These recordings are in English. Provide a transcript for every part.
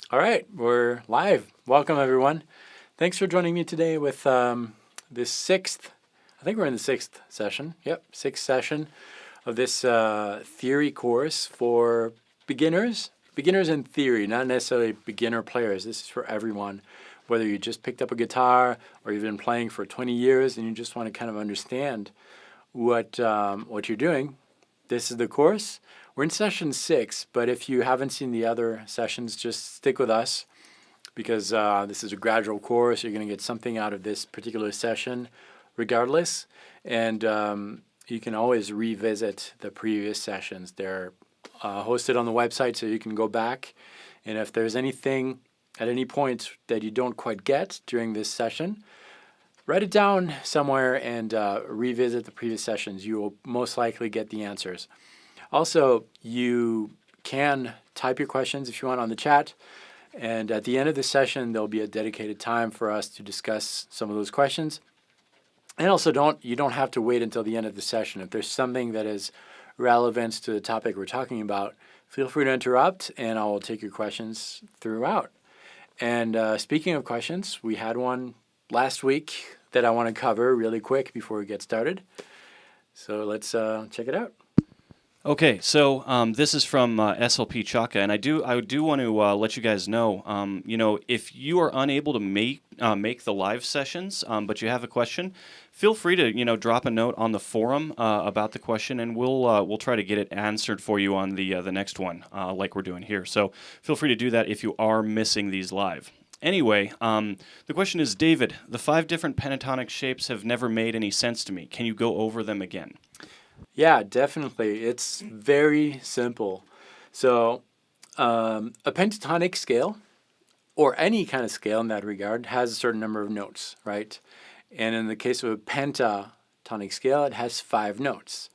All right, we're live. Welcome, everyone. Thanks for joining me today with this sixth, I think we're in the sixth session. Yep, sixth session of this theory course for beginners. Beginners in theory, not necessarily beginner players. This is for everyone, whether you just picked up a guitar or you've been playing for 20 years and you just want to kind of understand what you're doing. This is the course. We're in session 6, but if you haven't seen the other sessions, just stick with us because this is a gradual course. You're going to get something out of this particular session regardless. And you can always revisit the previous sessions. They're hosted on the website so you can go back. And if there's anything at any point that you don't quite get during this session, write it down somewhere and revisit the previous sessions. You will most likely get the answers. Also, you can type your questions if you want on the chat. And at the end of the session, there'll be a dedicated time for us to discuss some of those questions. And also, you don't have to wait until the end of the session. If there's something that is relevant to the topic we're talking about, feel free to interrupt, and I will take your questions throughout. And speaking of questions, we had one last week that I want to cover really quick before we get started. So let's check it out. Okay, so this is from SLP Chaka, and I do want to let you guys know, if you are unable to make the live sessions, but you have a question, feel free to drop a note on the forum about the question, and we'll try to get it answered for you on the next one, like we're doing here. So feel free to do that if you are missing these live. Anyway, the question is, David, the 5 different pentatonic shapes have never made any sense to me. Can you go over them again? Yeah, definitely. It's very simple. So a pentatonic scale, or any kind of scale in that regard, has a certain number of notes, right? And in the case of a pentatonic scale, it has 5 notes.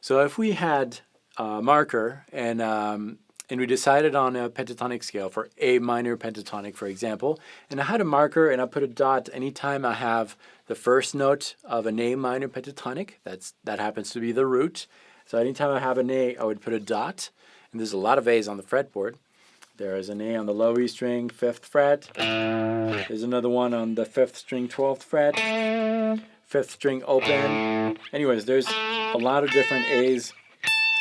So if we had a marker and we decided on a pentatonic scale for A minor pentatonic, for example, and I had a marker and I put a dot anytime I have the first note of an A minor pentatonic, that happens to be the root. So anytime I have an A, I would put a dot, and there's a lot of A's on the fretboard. There is an A on the low E string, 5th fret. There's another one on the 5th string, 12th fret. 5th string open. Anyways, there's a lot of different A's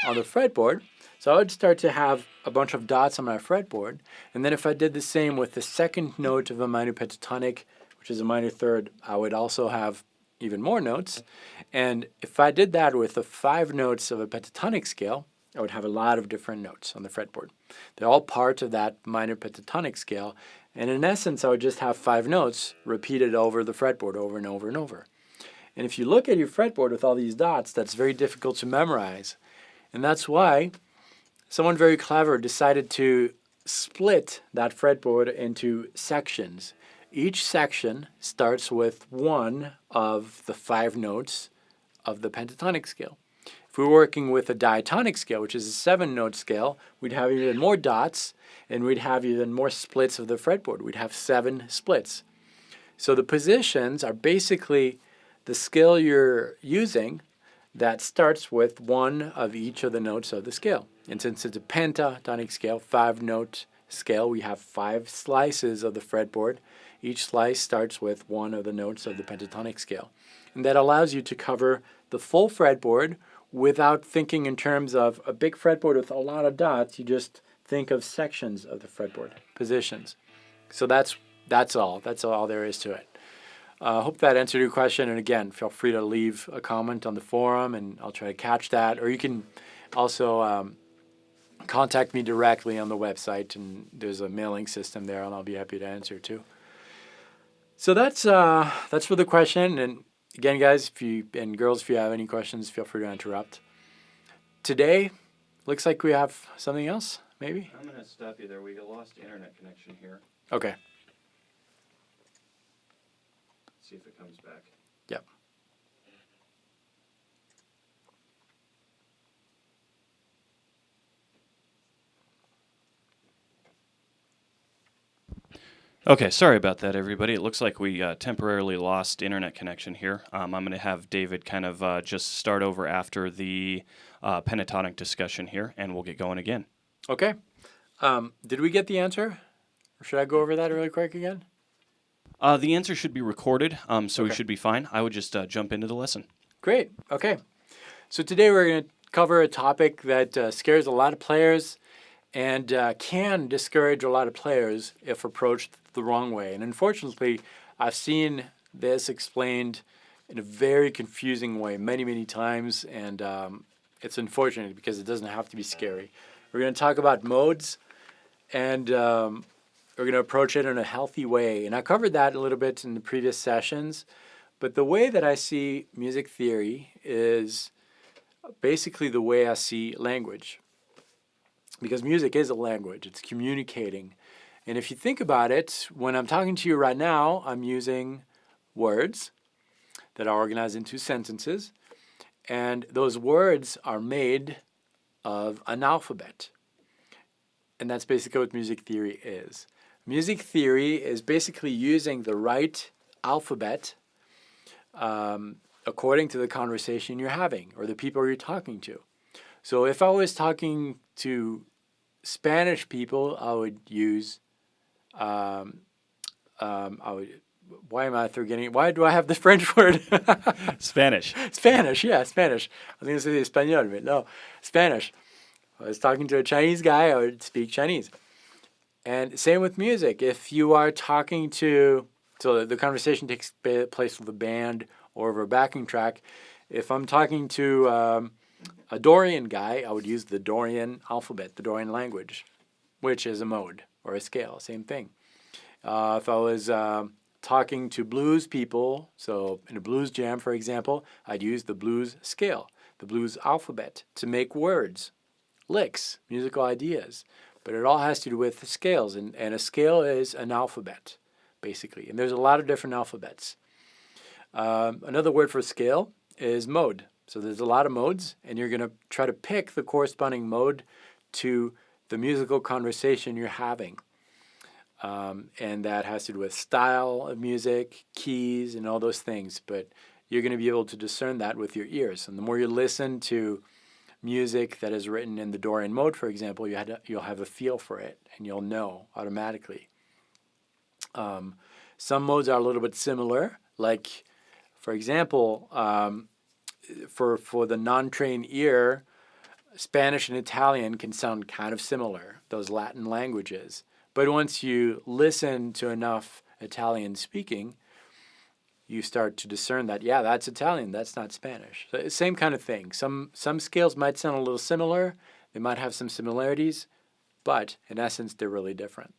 on the fretboard. So I would start to have a bunch of dots on my fretboard. And then if I did the same with the second note of a minor pentatonic, which is a minor third, I would also have even more notes. And if I did that with the 5 notes of a pentatonic scale, I would have a lot of different notes on the fretboard. They're all part of that minor pentatonic scale. And in essence, I would just have 5 notes repeated over the fretboard over and over and over. And if you look at your fretboard with all these dots, that's very difficult to memorize. And that's why someone very clever decided to split that fretboard into sections. Each section starts with one of the 5 notes of the pentatonic scale. If we were working with a diatonic scale, which is a 7-note scale, we'd have even more dots and we'd have even more splits of the fretboard. We'd have 7 splits. So the positions are basically the scale you're using that starts with one of each of the notes of the scale. And since it's a pentatonic scale, 5-note scale, we have 5 slices of the fretboard. Each slice starts with one of the notes of the pentatonic scale. And that allows you to cover the full fretboard without thinking in terms of a big fretboard with a lot of dots. You just think of sections of the fretboard, positions. So that's all. That's all there is to it. I hope that answered your question. And again, feel free to leave a comment on the forum and I'll try to catch that. Or you can also contact me directly on the website, and there's a mailing system there, and I'll be happy to answer too. So that's for the question. And again, guys, and girls, if you have any questions, feel free to interrupt. Today, looks like we have something else, maybe? I'm going to stop you there. We lost internet connection here. Okay. See if it comes back. Yep. Okay, sorry about that, everybody. It looks like we temporarily lost internet connection here. I'm going to have David kind of just start over after the pentatonic discussion here, and we'll get going again. Okay. Did we get the answer Or should I go over that really quick again? The answer should be recorded, so we Okay. should be fine. I would just jump into the lesson. Great. Okay. So today we're going to cover a topic that scares a lot of players and can discourage a lot of players if approached the wrong way. And unfortunately, I've seen this explained in a very confusing way many, many times, and it's unfortunate because it doesn't have to be scary. We're going to talk about modes, and we're going to approach it in a healthy way. And I covered that a little bit in the previous sessions, but the way that I see music theory is basically the way I see language. Because music is a language, it's communicating. And if you think about it, when I'm talking to you right now, I'm using words that are organized into sentences, and those words are made of an alphabet. And that's basically what music theory is. Music theory is basically using the right alphabet according to the conversation you're having or the people you're talking to. So if I was talking to Spanish people, I would use, I would, why am I forgetting? Why do I have the French word? Spanish. Spanish, yeah, Spanish. I was going to say español, but no, Spanish. I was talking to a Chinese guy, I would speak Chinese. And same with music. If you are talking to, so the conversation takes place with a band or over a backing track. If I'm talking to a Dorian guy, I would use the Dorian alphabet, the Dorian language, which is a mode or a scale, same thing. If I was talking to blues people, so in a blues jam, for example, I'd use the blues scale, the blues alphabet to make words, licks, musical ideas. But it all has to do with scales, and a scale is an alphabet, basically. And there's a lot of different alphabets. Another word for scale is mode. So there's a lot of modes, and you're going to try to pick the corresponding mode to the musical conversation you're having. And that has to do with style of music, keys, and all those things. But you're going to be able to discern that with your ears. And the more you listen to music that is written in the Dorian mode, for example, you'll have a feel for it, and you'll know automatically. Some modes are a little bit similar, like, for example, for the non-trained ear, Spanish and Italian can sound kind of similar, those Latin languages. But once you listen to enough Italian speaking, you start to discern that, yeah, that's Italian, that's not Spanish. So same kind of thing. Some scales might sound a little similar, they might have some similarities, but in essence, they're really different.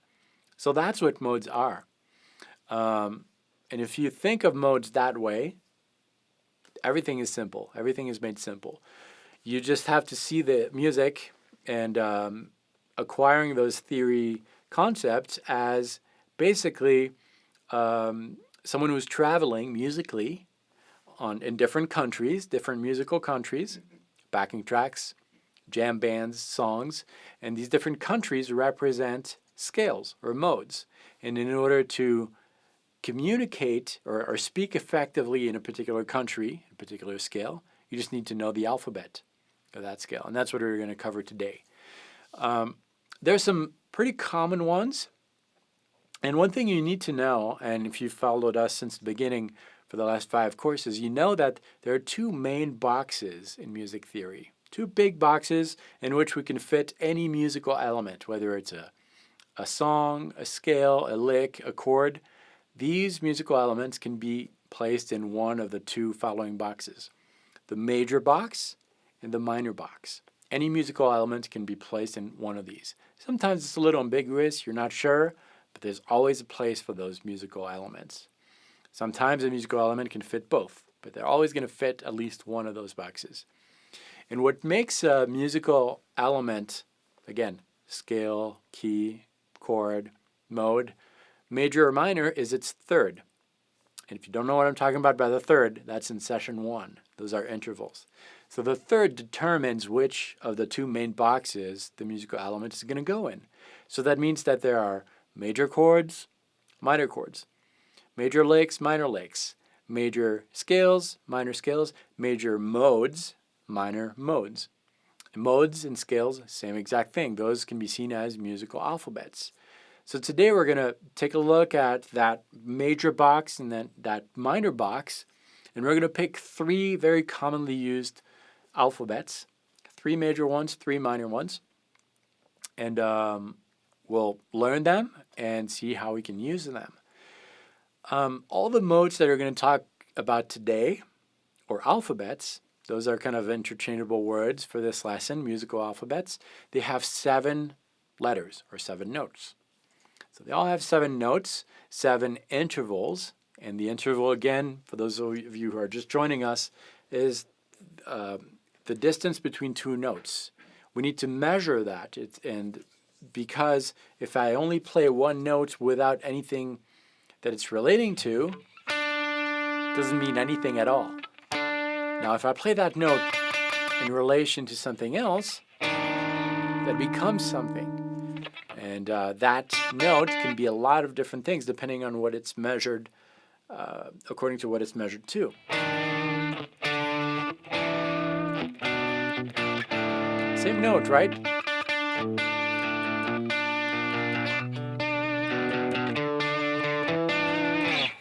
So that's what modes are. And if you think of modes that way, everything is simple. Everything is made simple. You just have to see the music and acquiring those theory concepts as basically someone who's traveling musically in different countries, different musical countries, backing tracks, jam bands, songs, and these different countries represent scales or modes. And in order to communicate or speak effectively in a particular country, a particular scale, you just need to know the alphabet of that scale. And that's what we're going to cover today. There's some pretty common ones. And one thing you need to know, and if you've followed us since the beginning for the last 5 courses, you know that there are 2 main boxes in music theory. 2 big boxes in which we can fit any musical element, whether it's a song, a scale, a lick, a chord. These musical elements can be placed in one of the 2 following boxes, the major box and the minor box. Any musical element can be placed in one of these. Sometimes it's a little ambiguous, you're not sure, but there's always a place for those musical elements. Sometimes a musical element can fit both, but they're always going to fit at least one of those boxes. And what makes a musical element, again, scale, key, chord, mode, major or minor, is its third. And if you don't know what I'm talking about by the third, that's in session 1. Those are intervals. So the third determines which of the 2 main boxes the musical element is going to go in. So that means that there are major chords, minor chords, major licks, minor licks, major scales, minor scales, major modes, minor modes. Modes and scales, same exact thing. Those can be seen as musical alphabets. So today we're going to take a look at that major box and then that minor box, and we're going to pick three very commonly used alphabets, three major ones, three minor ones, and we'll learn them and see how we can use them. All the modes that we're going to talk about today, or alphabets, those are kind of interchangeable words for this lesson, musical alphabets. They have 7 letters or 7 notes. So they all have 7 notes, 7 intervals, and the interval, again, for those of you who are just joining us, is the distance between 2 notes. We need to measure that, and because if I only play one note without anything that it's relating to, it doesn't mean anything at all. Now, if I play that note in relation to something else, that becomes something. And that note can be a lot of different things depending on what it's measured, according to what it's measured to. Same note, right?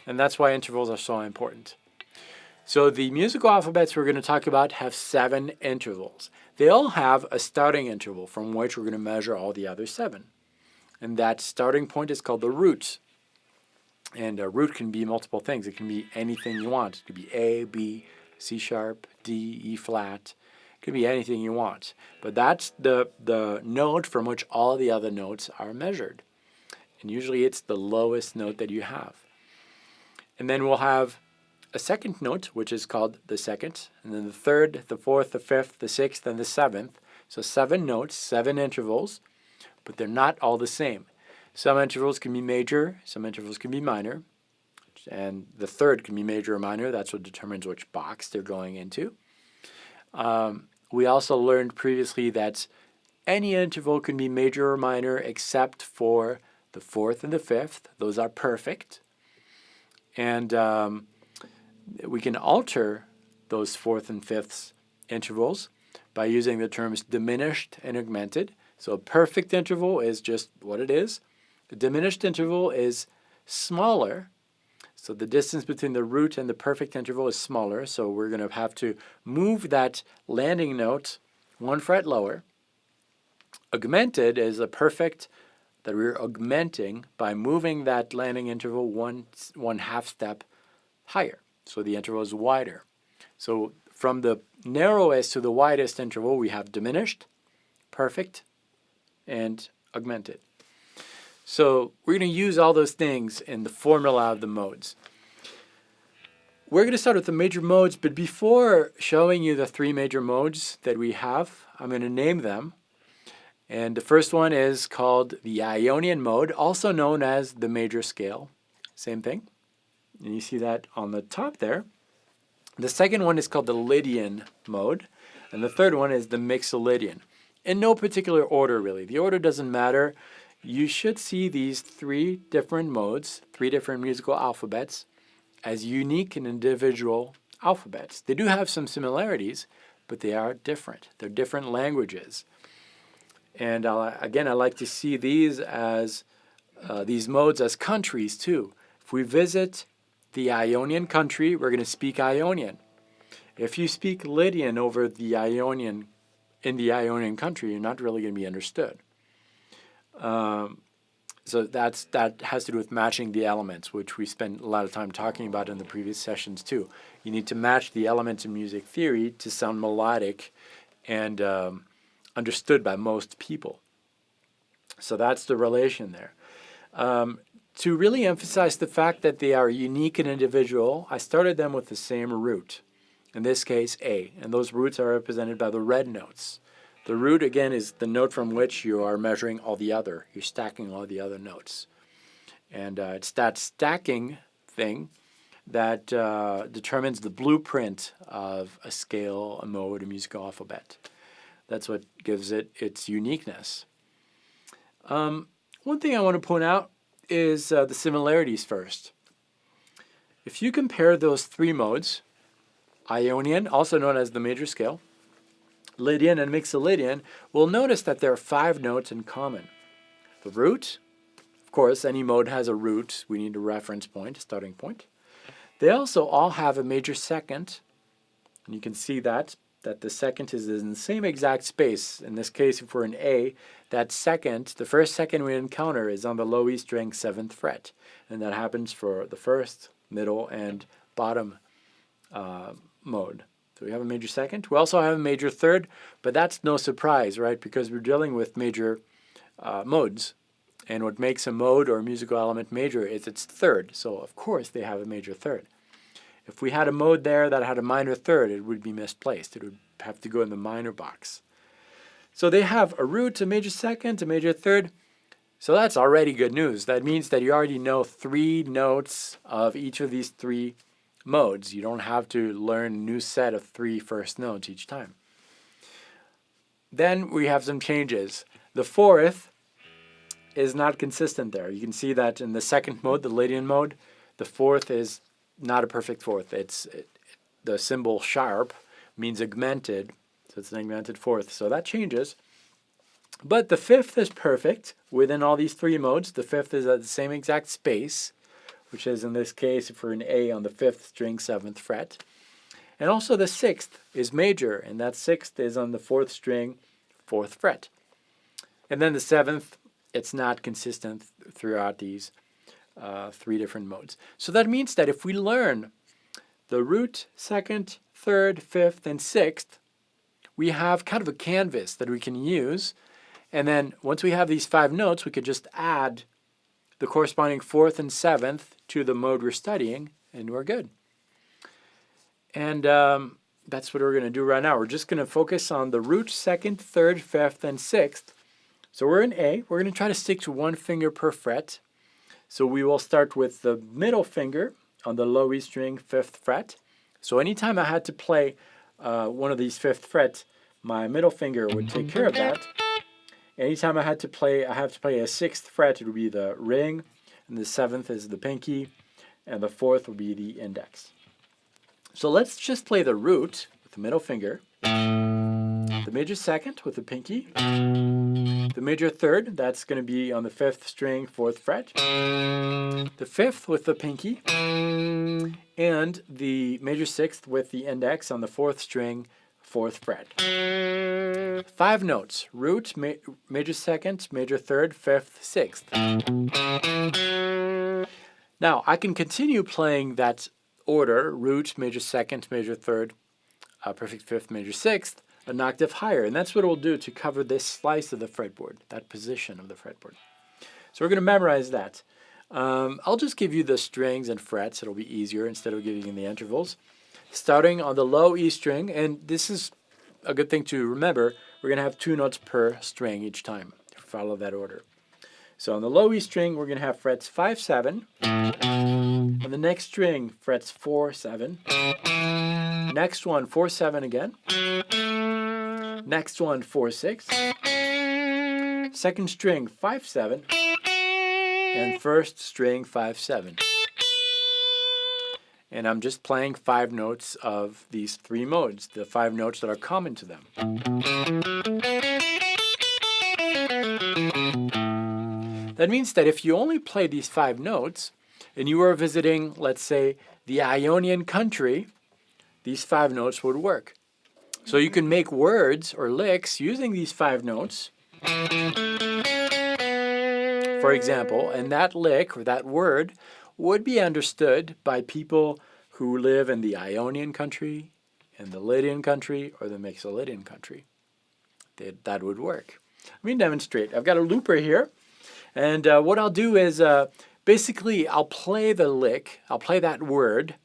And that's why intervals are so important. So the musical alphabets we're going to talk about have 7 intervals. They all have a starting interval from which we're going to measure all the other 7. And that starting point is called the root. And a root can be multiple things. It can be anything you want. It could be A, B, C sharp, D, E flat. It could be anything you want. But that's the note from which all the other notes are measured. And usually it's the lowest note that you have. And then we'll have a second note, which is called the second, and then the third, the fourth, the fifth, the sixth, and the seventh. So 7 notes, 7 intervals, but they're not all the same. Some intervals can be major, some intervals can be minor, and the third can be major or minor. That's what determines which box they're going into. We also learned previously that any interval can be major or minor except for the fourth and the fifth. Those are perfect. And we can alter those fourth and fifth intervals by using the terms diminished and augmented. So a perfect interval is just what it is. The diminished interval is smaller. So the distance between the root and the perfect interval is smaller. So we're going to have to move that landing note 1 fret lower. Augmented is a perfect that we're augmenting by moving that landing interval one half step higher. So the interval is wider. So from the narrowest to the widest interval, we have diminished, perfect, and augmented. So we're going to use all those things in the formula of the modes. We're going to start with the major modes, but before showing you the 3 major modes that we have, I'm going to name them. And the first one is called the Ionian mode, also known as the major scale. Same thing. And you see that on the top there. The second one is called the Lydian mode. And the third one is the Mixolydian. In no particular order, really. The order doesn't matter. You should see these 3 different modes, 3 different musical alphabets, as unique and individual alphabets. They do have some similarities, but they are different. They're different languages. And again, I like to see these as these modes as countries too. If we visit the Ionian country, we're going to speak Ionian. If you speak Lydian over the Ionian in the Ionian country, you're not really going to be understood. So that has to do with matching the elements, which we spent a lot of time talking about in the previous sessions too. You need to match the elements in music theory to sound melodic and understood by most people. So that's the relation there. To really emphasize the fact that they are unique and individual, I started them with the same root. In this case, A. And those roots are represented by the red notes. The root, again, is the note from which you are measuring all the other. You're stacking all the other notes. And it's that stacking thing that determines the blueprint of a scale, a mode, a musical alphabet. That's what gives it its uniqueness. One thing I want to point out is the similarities first. If you compare those 3 modes, Ionian, also known as the major scale, Lydian, and Mixolydian, we'll notice that there are 5 notes in common. The root, of course, any mode has a root. We need a reference point, a starting point. They also all have a major second. And you can see that the second is in the same exact space. In this case, if we're in A, that second, the first second we encounter is on the low E string 7th fret. And that happens for the first, middle, and bottom mode. So we have a major second. We also have a major third, but that's no surprise, right? Because we're dealing with major modes. And what makes a mode or a musical element major is its third. So of course they have a major third. If we had a mode there that had a minor third, it would be misplaced. It would have to go in the minor box. So they have a root, a major second, a major third. So that's already good news. That means that you already know 3 notes of each of these 3 modes. You don't have to learn a new set of 3 first notes each time. Then we have some changes. The fourth is not consistent there. You can see that in the second mode, the Lydian mode, the fourth is not a perfect fourth. The symbol sharp means augmented, so it's an augmented fourth. So that changes. But the fifth is perfect within all these 3 modes. The fifth is at the same exact space, which is in this case if we're in A on the 5th string 7th fret. And also the 6th is major, and that 6th is on the 4th string 4th fret. And then the 7th, it's not consistent throughout these 3 different modes. So that means that if we learn the root, 2nd, 3rd, 5th, and 6th, we have kind of a canvas that we can use. And then once we have these 5 notes, we could just add the corresponding 4th and 7th to the mode we're studying, and we're good. And that's what we're going to do right now. We're just going to focus on the root, 2nd, 3rd, 5th, and 6th. So we're in A. We're going to try to stick to 1 finger per fret. So we will start with the middle finger on the low E string 5th fret. So anytime I had to play one of these 5th frets, my middle finger would take care of that. Anytime I have to play a 6th fret, it would be the ring, and the 7th is the pinky, and the 4th would be the index. So let's just play the root with the middle finger, the major second with the pinky, the major third, that's going to be on the 5th string 4th fret, the 5th with the pinky, and the major 6th with the index on the 4th string 4th fret. 5 notes: root, major second, major third, 5th, 6th. Now I can continue playing that order: root, major second, major third, perfect 5th, major 6th, an octave higher, and that's what we'll do to cover this slice of the fretboard, that position of the fretboard. So we're going to memorize that. I'll just give you the strings and frets. It'll be easier instead of giving you the intervals. Starting on the low E string, and this is a good thing to remember, we're going to have 2 notes per string each time. Follow that order. So on the low E string, we're going to have frets 5, 7. On the next string, frets 4, 7. Next one, 4, 7 again. Next one, 4, 6. Second string, 5, 7. And first string, 5, 7. And I'm just playing 5 notes of these 3 modes, the 5 notes that are common to them. That means that if you only play these 5 notes, and you were visiting, let's say, the Ionian country, these 5 notes would work. So you can make words or licks using these 5 notes, for example, and that lick or that word would be understood by people who live in the Ionian country, in the Lydian country, or the Mixolydian country. That would work. Let me demonstrate. I've got a looper here, and what I'll do is basically I'll play the lick, I'll play that word,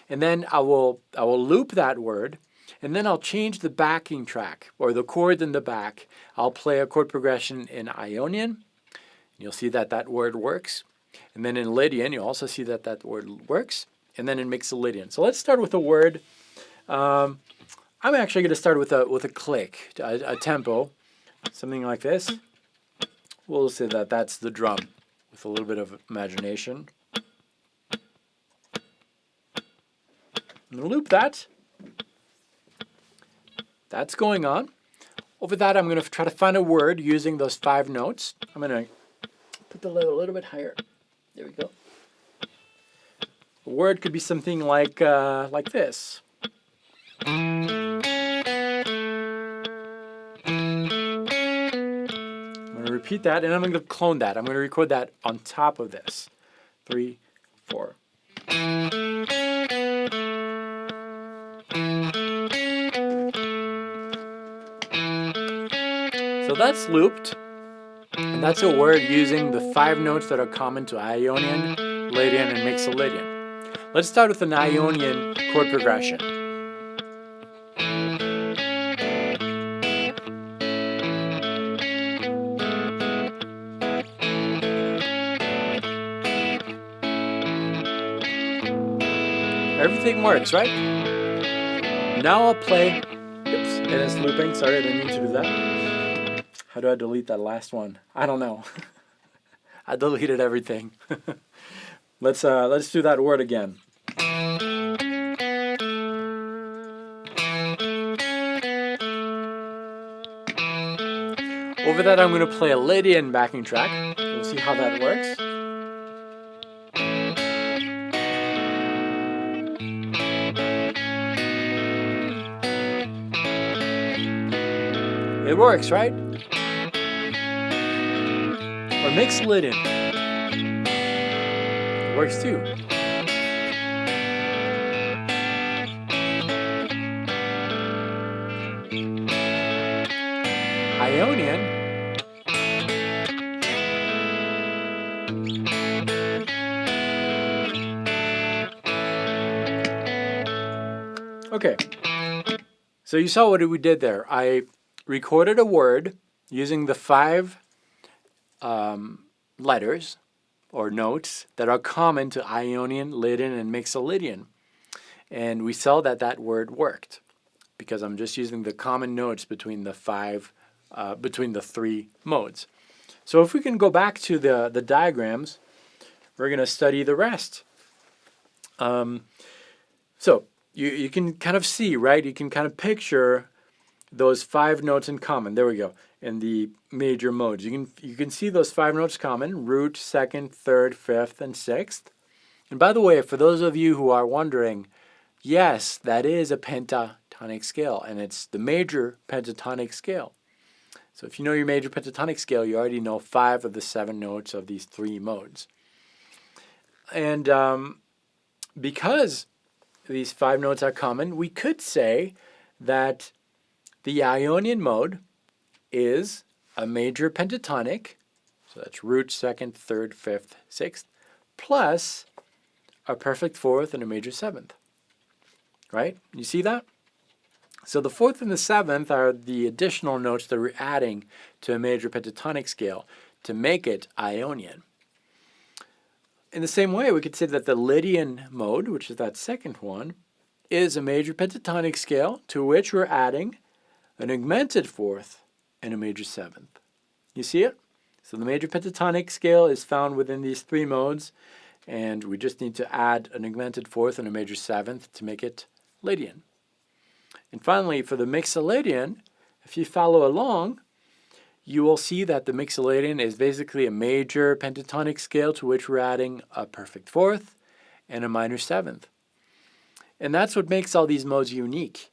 and then I will loop that word, and then I'll change the backing track, or the chord in the back. I'll play a chord progression in Ionian. You'll see that that word works. And then in Lydian, you also see that that word works. And then in Mixolydian. So let's start with a word. I'm actually going to start with a click, a tempo, something like this. We'll say that that's the drum with a little bit of imagination. I'm going to loop that. That's going on. Over that, I'm going to try to find a word using those 5 notes. I'm going to put the level a little bit higher. There we go. A word could be something like this. I'm going to repeat that, and I'm going to clone that. I'm going to record that on top of this. 3, 4. So that's looped, and that's a word using the 5 notes that are common to Ionian, Lydian, and Mixolydian. Let's start with an Ionian chord progression. Everything works, right? Now I'll play. Oops, it is looping. Sorry, I didn't mean to do that. How do I delete that last one? I don't know. I deleted everything. Let's do that word again. Over that, I'm going to play a Lydian backing track. We'll see how that works. It works, right? Or mixed Lydian. It works too. Ionian. Okay. So you saw what we did there. I recorded a word using the 5 letters or notes that are common to Ionian, Lydian, and Mixolydian. And we saw that that word worked because I'm just using the common notes between the 3 modes. So if we can go back to the diagrams, we're going to study the rest. So you can kind of see, right? You can kind of picture those 5 notes in common. There we go. In the major modes, you can see those 5 notes common: root, second, third, fifth, and sixth. And by the way, for those of you who are wondering, yes, that is a pentatonic scale, and it's the major pentatonic scale. So if you know your major pentatonic scale, you already know 5 of the 7 notes of these 3 modes. And because these 5 notes are common, we could say that the Ionian mode is a major pentatonic, so that's root, second, third, fifth, sixth, plus a perfect fourth and a major seventh, right? You see that? So the fourth and the seventh are the additional notes that we're adding to a major pentatonic scale to make it Ionian. In the same way, we could say that the Lydian mode, which is that second one, is a major pentatonic scale to which we're adding an augmented fourth and a major seventh. You see it? So the major pentatonic scale is found within these 3 modes, and we just need to add an augmented fourth and a major seventh to make it Lydian. And finally, for the Mixolydian, if you follow along, you will see that the Mixolydian is basically a major pentatonic scale to which we're adding a perfect fourth and a minor seventh. And that's what makes all these modes unique.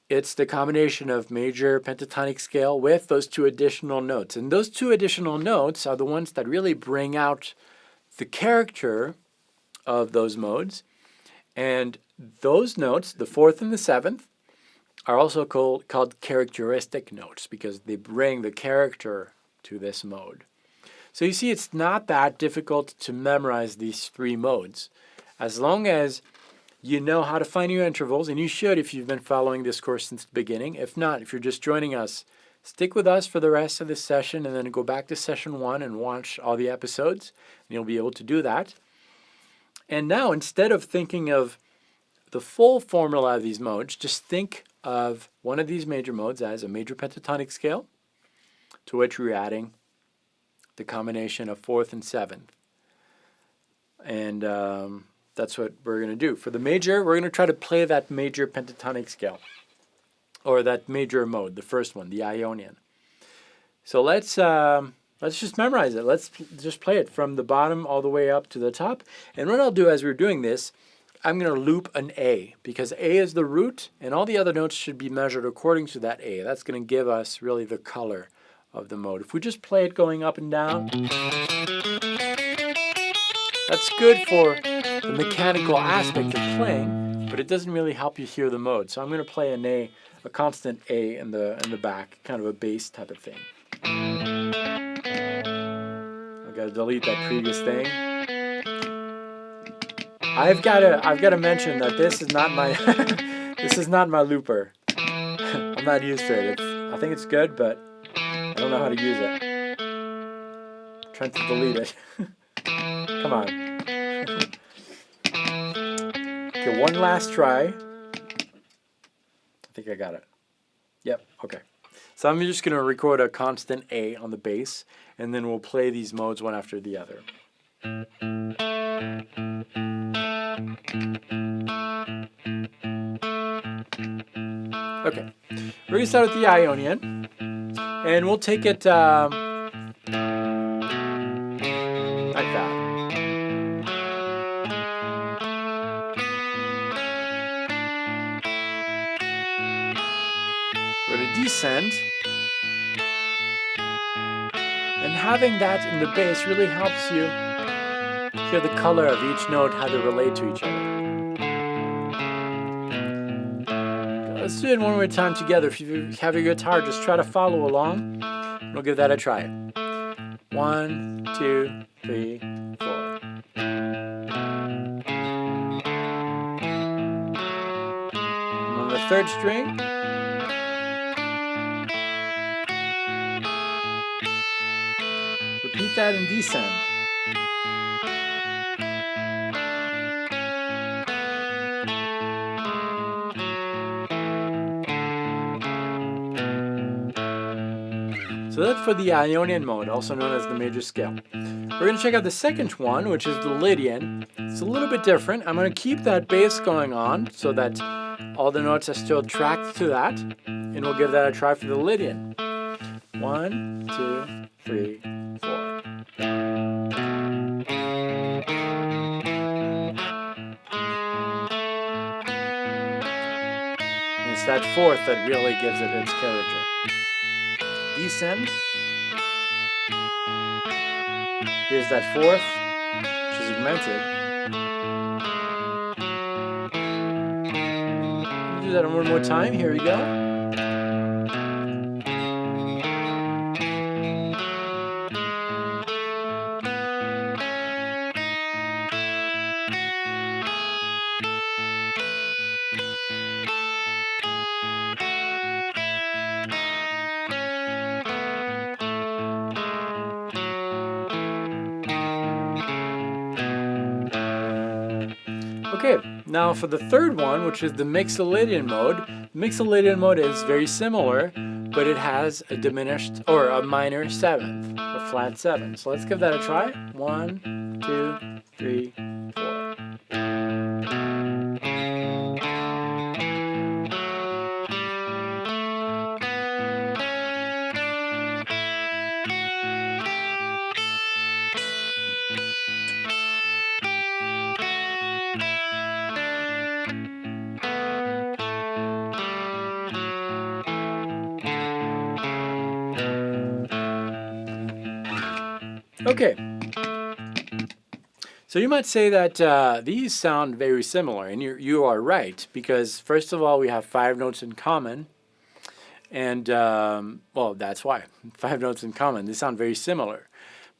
It's the combination of major pentatonic scale with those 2 additional notes. And those 2 additional notes are the ones that really bring out the character of those modes. And those notes, the 4th and the 7th, are also called characteristic notes because they bring the character to this mode. So you see, it's not that difficult to memorize these 3 modes. As long as you know how to find your intervals, and you should if you've been following this course since the beginning. If not, if you're just joining us, stick with us for the rest of this session and then go back to session 1 and watch all the episodes, and you'll be able to do that. And now, instead of thinking of the full formula of these modes, just think of one of these major modes as a major pentatonic scale to which we're adding the combination of 4th and 7th. And that's what we're going to do. For the major, we're going to try to play that major pentatonic scale, or that major mode, the first one, the Ionian. So let's Let's just memorize it. Let's just play it from the bottom all the way up to the top. And what I'll do as we're doing this, I'm going to loop an A, because A is the root, and all the other notes should be measured according to that A. That's going to give us really the color of the mode. If we just play it going up and down, that's good for the mechanical aspect of playing, but it doesn't really help you hear the mode. So I'm going to play an A, a constant A in the back, kind of a bass type of thing. I've got to delete that previous thing. I've got to mention that this is not my this is not my looper. I'm not used to it. I think it's good, but I don't know how to use it. I'm trying to delete it. Come on. Okay, one last try. I think I got it. Yep, okay. So I'm just going to record a constant A on the bass, and then we'll play these modes one after the other. Okay, we're going to start with the Ionian, and we'll take it like that. We're going to descend, and having that in the bass really helps you hear the color of each note, how they relate to each other. Let's do it one more time together. If you have your guitar, just try to follow along. We'll give that a try. 1, 2, 3, 4. And on the third string, repeat that and descend. So that's for the Ionian mode, also known as the major scale. We're going to check out the second one, which is the Lydian. It's a little bit different. I'm going to keep that bass going on so that all the notes are still tracked to that, and we'll give that a try for the Lydian. 1, 2, 3, 4. And it's that fourth that really gives it its character. Descend. Here's that fourth, which is augmented. We'll do that one more time. Here we go. Okay, now for the third one, which is the Mixolydian mode. The Mixolydian mode is very similar, but it has a diminished, or a minor seventh, a flat 7. So let's give that a try. 1, 2, 3, 4. Okay, so you might say that these sound very similar, and you are right, because first of all, we have 5 notes in common, and well, that's why, 5 notes in common. They sound very similar.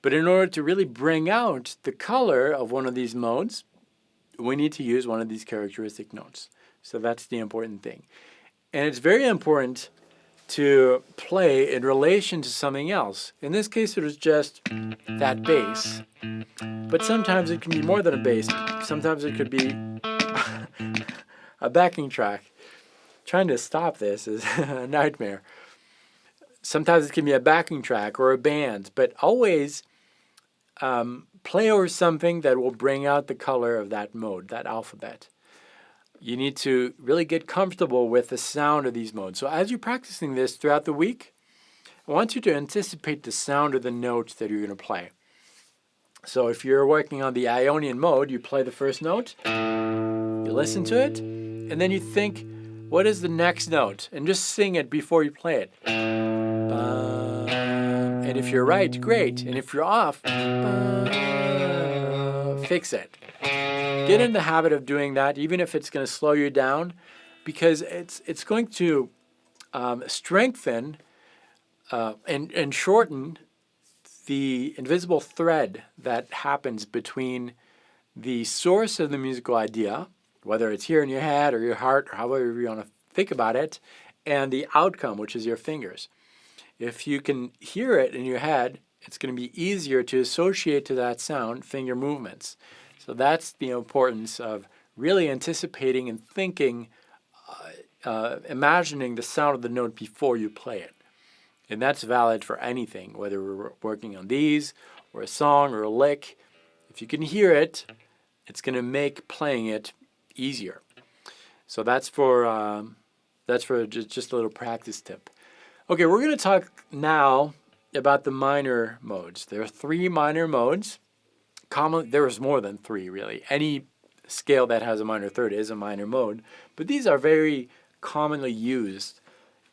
But in order to really bring out the color of one of these modes, we need to use one of these characteristic notes. So that's the important thing. And it's very important to play in relation to something else. In this case, it was just that bass. But sometimes it can be more than a bass. Sometimes it could be a backing track. Trying to stop this is a nightmare. Sometimes it can be a backing track or a band, but always play over something that will bring out the color of that mode, that alphabet. You need to really get comfortable with the sound of these modes. So as you're practicing this throughout the week, I want you to anticipate the sound of the notes that you're going to play. So if you're working on the Ionian mode, you play the first note, you listen to it, and then you think, what is the next note? And just sing it before you play it. And if you're right, great. And if you're off, fix it. Get in the habit of doing that, even if it's going to slow you down, because it's going to strengthen and shorten the invisible thread that happens between the source of the musical idea, whether it's here in your head or your heart or however you want to think about it, and the outcome, which is your fingers. If you can hear it in your head, it's going to be easier to associate to that sound finger movements. So that's the importance of really anticipating and thinking, imagining the sound of the note before you play it. And that's valid for anything, whether we're working on these or a song or a lick. If you can hear it, it's going to make playing it easier. So that's for just a little practice tip. Okay, we're going to talk now about the minor modes. There are 3 minor modes. There is more than 3, really. Any scale that has a minor third is a minor mode, but these are very commonly used,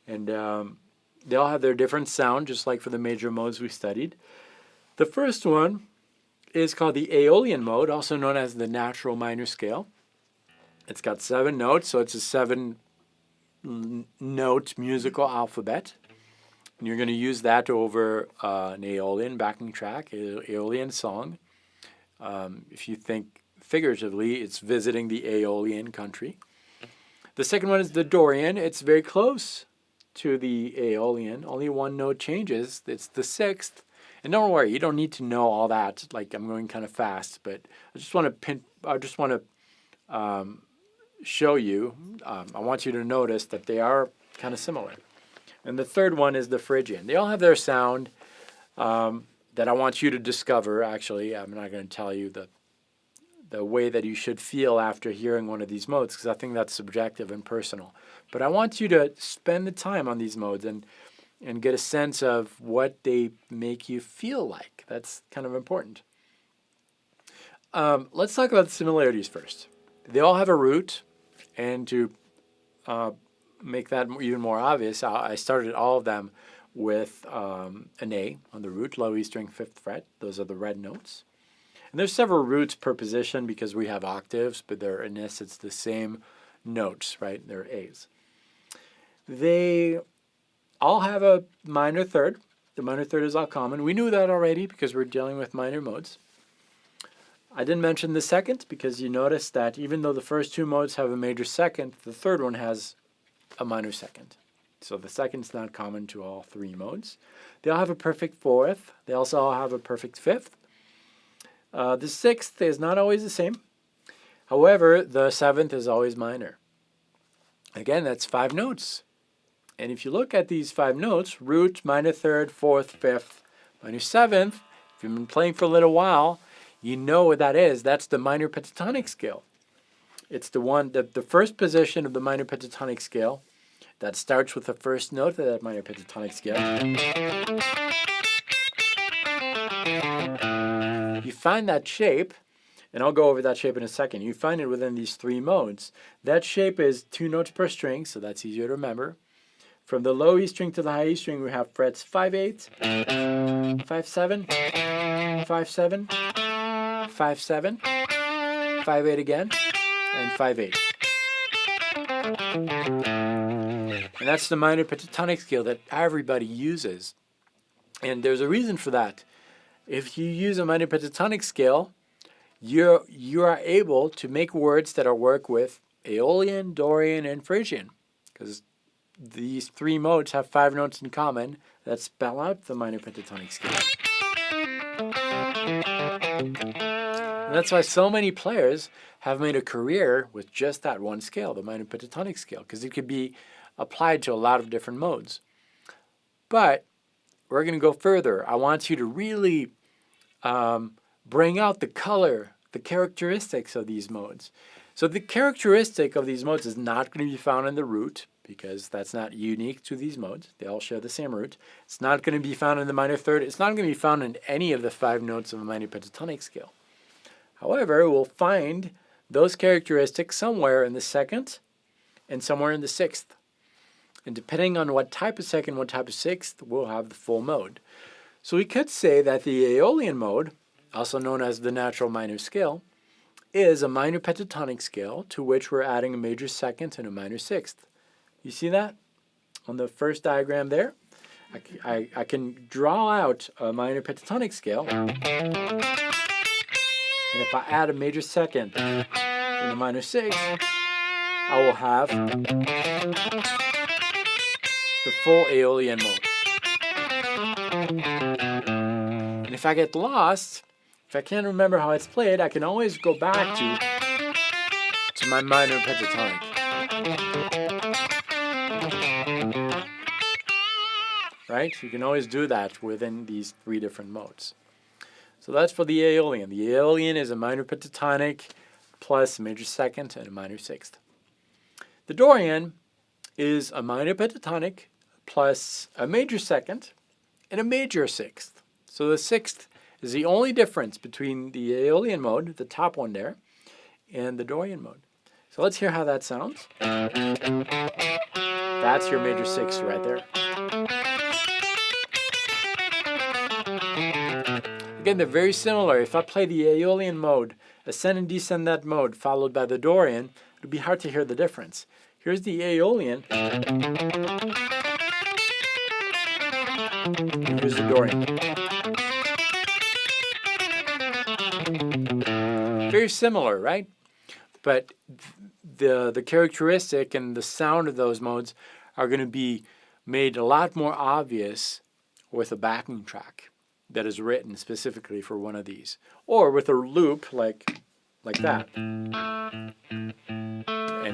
and they all have their different sound, just like for the major modes we studied. The first one is called the Aeolian mode, also known as the natural minor scale. It's got 7 notes, so it's a 7-note musical alphabet. And you're going to use that over an Aeolian backing track, Aeolian song. If you think figuratively, it's visiting the Aeolian country. The second one is the Dorian. It's very close to the Aeolian. Only 1 note changes. It's the 6th. And don't worry, you don't need to know all that. Like, I'm going kind of fast, but I just want to show you. I want you to notice that they are kind of similar. And the third one is the Phrygian. They all have their sound that I want you to discover. Actually, I'm not going to tell you the way that you should feel after hearing one of these modes, because I think that's subjective and personal. But I want you to spend the time on these modes and get a sense of what they make you feel like. That's kind of important. Let's talk about the similarities first. They all have a root, and to make that even more obvious, I started all of them with an A on the root, low E string 5th fret. Those are the red notes. And there's several roots per position because we have octaves, but they're in essence the same notes, right? They're A's. They all have a minor third. The minor third is all common. We knew that already because we're dealing with minor modes. I didn't mention the second because you notice that even though the first 2 modes have a major second, the third one has a minor second. So the second's not common to all 3 modes. They all have a perfect 4th. They also all have a perfect 5th. The 6th is not always the same. However, the 7th is always minor. Again, that's 5 notes. And if you look at these 5 notes, root, minor third, 4th, 5th, minor 7th, if you've been playing for a little while, you know what that is. That's the minor pentatonic scale. It's the one, the first position of the minor pentatonic scale that starts with the first note of that minor pentatonic scale. You find that shape, and I'll go over that shape in a second. You find it within these 3 modes. That shape is 2 notes per string, so that's easier to remember. From the low E string to the high E string, we have frets 5/8, 5/7, 5/7, 5/7, 5/8 again, and 5/8. And that's the minor pentatonic scale that everybody uses. And there's a reason for that. If you use a minor pentatonic scale, you are able to make words that are work with Aeolian, Dorian, and Phrygian, because these 3 modes have 5 notes in common that spell out the minor pentatonic scale. And that's why so many players have made a career with just that one scale, the minor pentatonic scale, because it could be applied to a lot of different modes. But we're going to go further. I want you to really bring out the color, the characteristics of these modes. So the characteristic of these modes is not going to be found in the root, because that's not unique to these modes. They all share the same root. It's not going to be found in the minor third. It's not going to be found in any of the 5 notes of a minor pentatonic scale. However, we'll find those characteristics somewhere in the 2nd and somewhere in the 6th. And depending on what type of 2nd, what type of 6th, we'll have the full mode. So we could say that the Aeolian mode, also known as the natural minor scale, is a minor pentatonic scale to which we're adding a major 2nd and a minor 6th. You see that on the first diagram there? I can draw out a minor pentatonic scale, and if I add a major 2nd and a minor 6th, I will have the full Aeolian mode. And if I get lost, if I can't remember how it's played, I can always go back to my minor pentatonic. Right? You can always do that within these 3 different modes. So that's for the Aeolian. The Aeolian is a minor pentatonic plus a major 2nd and a minor 6th. The Dorian is a minor pentatonic plus a major 2nd and a major 6th. So the 6th is the only difference between the Aeolian mode, the top one there, and the Dorian mode. So let's hear how that sounds. That's your major 6th right there. Again, they're very similar. If I play the Aeolian mode, ascend and descend that mode, followed by the Dorian, it would be hard to hear the difference. Here's the Aeolian. Here's the Dorian. Very similar, right? But the characteristic and the sound of those modes are going to be made a lot more obvious with a backing track that is written specifically for one of these, or with a loop like that, and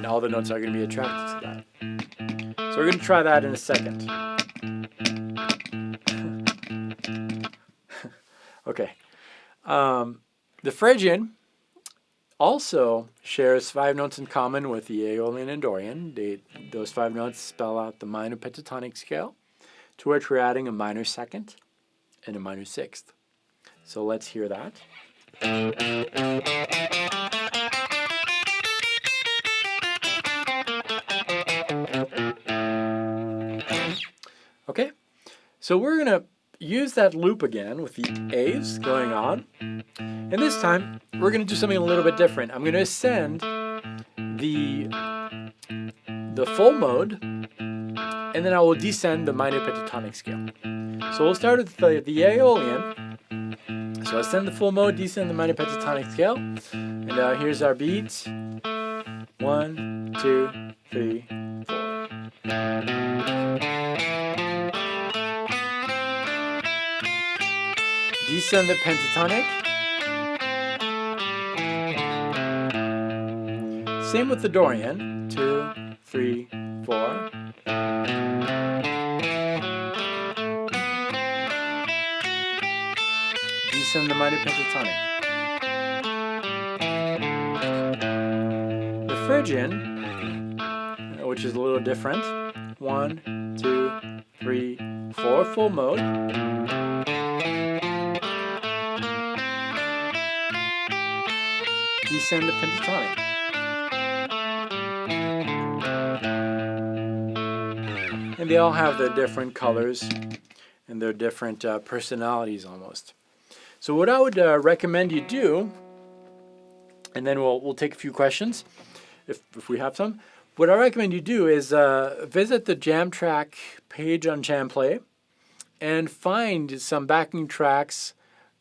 all the notes are going to be attracted to that. So we're going to try that in a second. Okay. The Phrygian also shares 5 notes in common with the Aeolian and Dorian. Those 5 notes spell out the minor pentatonic scale, to which we're adding a minor 2nd and a minor 6th. So let's hear that. Okay, so we're going to use that loop again with the A's going on. And this time, we're going to do something a little bit different. I'm going to ascend the full mode, and then I will descend the minor pentatonic scale. So we'll start with the Aeolian. So ascend the full mode, descend the minor pentatonic scale. And here's our beats. 1, 2, 3, 4. Descend the pentatonic. Same with the Dorian. 2, 3, 4. Descend the minor pentatonic. The Phrygian, which is a little different. 1, 2, 3, 4, full mode. Descend the pentatonic. And they all have their different colors and their different personalities almost. So what I would recommend you do, and then we'll take a few questions if we have some. What I recommend you do is visit the jam track page on JamPlay and find some backing tracks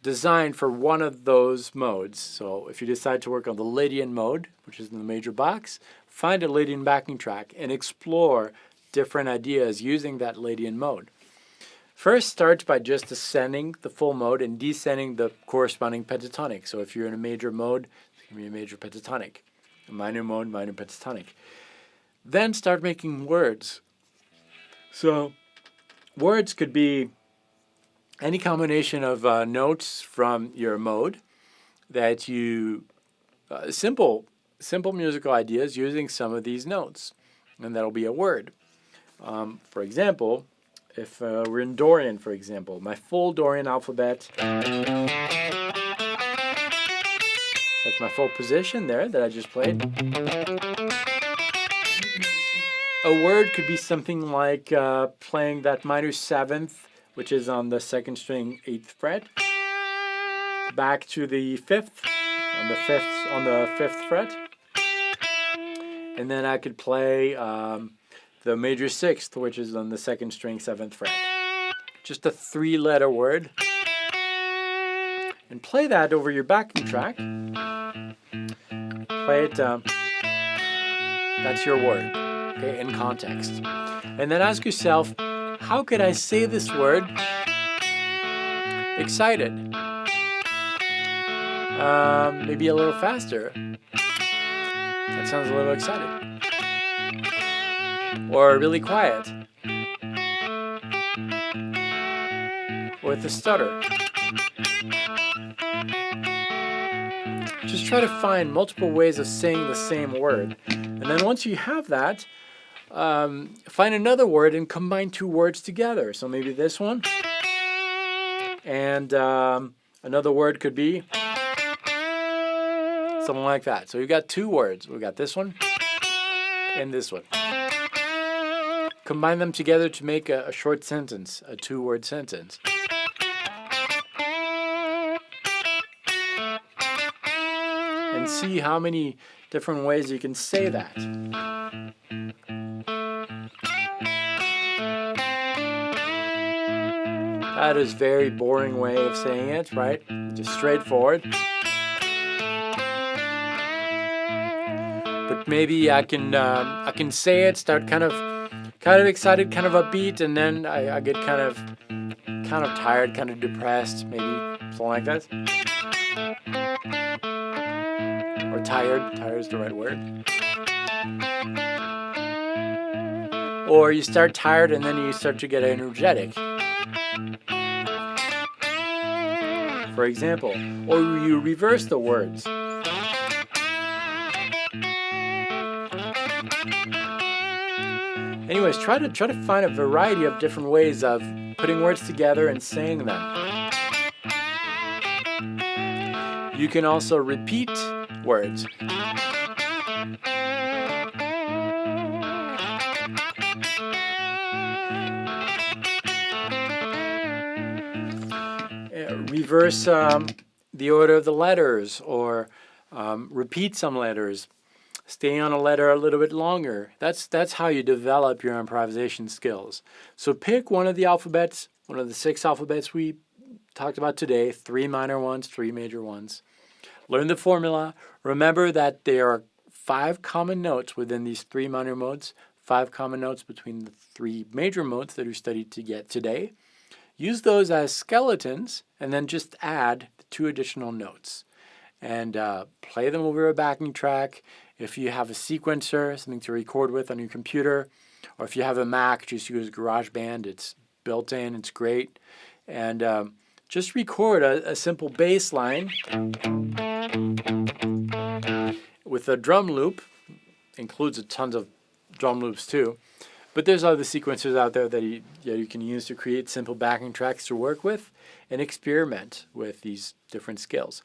designed for one of those modes. So if you decide to work on the Lydian mode, which is in the major box, find a Lydian backing track and explore different ideas using that Lydian mode. First, start by just ascending the full mode and descending the corresponding pentatonic. So if you're in a major mode, it's going to be a major pentatonic. A minor mode, minor pentatonic. Then start making words. So words could be any combination of notes from your mode that you, simple musical ideas using some of these notes. And that'll be a word. For example, if we're in Dorian, for example, my full Dorian alphabet, that's my full position there that I just played. A word could be something like playing that minor seventh, which is on the second string, 8th fret, back to the fifth, on the fifth fret, and then I could play the major sixth, which is on the second string, 7th fret. Just a 3-letter word, and play that over your backing track. Play it. That's your word, okay, in context, and then ask yourself, how could I say this word excited? Maybe a little faster. That sounds a little excited. Or really quiet. With a stutter. Just try to find multiple ways of saying the same word. And then once you have that, find another word and combine 2 words together. So maybe this one. And another word could be something like that. So we've got 2 words. We've got this one and this one. Combine them together to make a short sentence, a 2-word sentence. And see how many different ways you can say that. That is a very boring way of saying it, right? Just straightforward. But maybe I can say it, start kind of excited, kind of upbeat, and then I get kind of tired, kind of depressed, maybe something like that. Or tired. Tired is the right word. Or you start tired and then you start to get energetic. For example, or you reverse the words. Anyways, try to find a variety of different ways of putting words together and saying them. You can also repeat words. Reverse the order of the letters, or repeat some letters. Stay on a letter a little bit longer. That's how you develop your improvisation skills. So pick one of the alphabets, one of the 6 alphabets we talked about today, 3 minor ones, 3 major ones. Learn the formula. Remember that there are 5 common notes within these 3 minor modes, 5 common notes between the 3 major modes that we studied to get today. Use those as skeletons and then just add the 2 additional notes. And play them over a backing track. If you have a sequencer, something to record with on your computer, or if you have a Mac, just use GarageBand. It's built in, it's great. And just record a simple bass line with a drum loop. Includes a tons of drum loops too. But there's other sequencers out there that you can use to create simple backing tracks to work with and experiment with these different skills.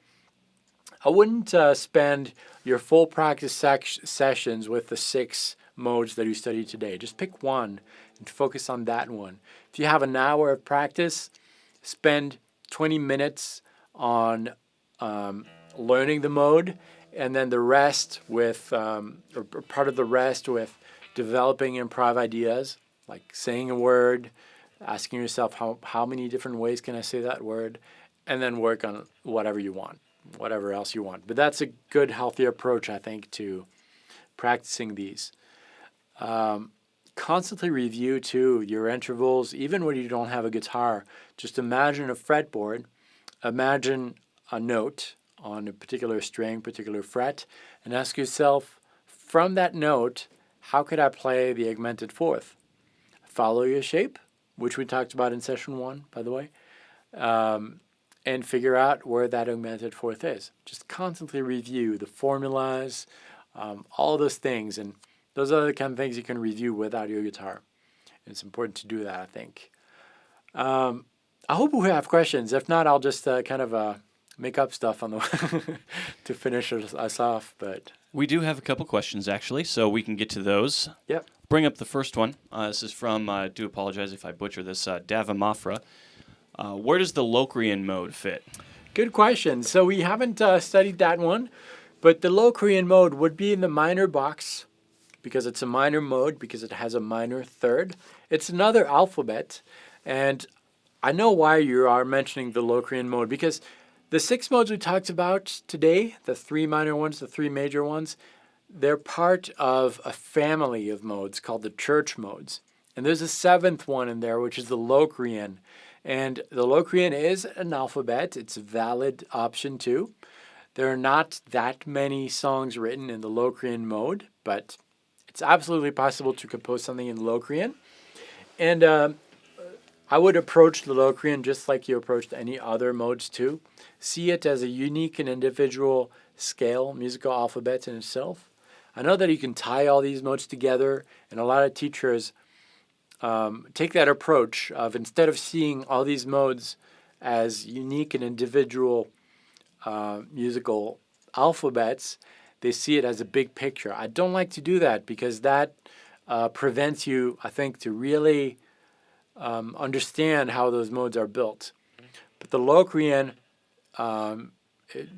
I wouldn't spend your full practice sessions with the 6 modes that you studied today. Just pick one and focus on that one. If you have an hour of practice, spend 20 minutes on learning the mode, and then the rest with, or part of the rest with developing improv ideas, like saying a word, asking yourself how many different ways can I say that word, and then work on whatever you want. Whatever else you want. But that's a good, healthy approach, I think, to practicing these. Constantly review, too, your intervals, even when you don't have a guitar. Just imagine a fretboard. Imagine a note on a particular string, particular fret, and ask yourself, from that note, how could I play the augmented 4th? Follow your shape, which we talked about in session 1, by the way. And figure out where that augmented 4th is. Just constantly review the formulas, all those things, and those are the kind of things you can review without your guitar. It's important to do that, I think. I hope we have questions. If not, I'll just kind of make up stuff on the to finish us off. But We do have a couple questions, actually, so we can get to those. yep. Bring up the first one. This is from, I do apologize if I butcher this, Davamafra. Where does the Locrian mode fit? Good question. So we haven't studied that one, but the Locrian mode would be in the minor box because it's a minor mode, because it has a minor third. It's another alphabet, and I know why you are mentioning the Locrian mode, because the 6 modes we talked about today, the 3 minor ones, the 3 major ones, they're part of a family of modes called the church modes. And there's a 7th one in there, which is the Locrian. And the Locrian is an alphabet. It's a valid option too. There are not that many songs written in the Locrian mode, but it's absolutely possible to compose something in Locrian. And I would approach the Locrian just like you approached any other modes too. See it as a unique and individual scale, musical alphabet in itself. I know that you can tie all these modes together, and a lot of teachers take that approach of, instead of seeing all these modes as unique and individual musical alphabets, they see it as a big picture. I don't like to do that because that prevents you, I think, to really understand how those modes are built. But the Locrian,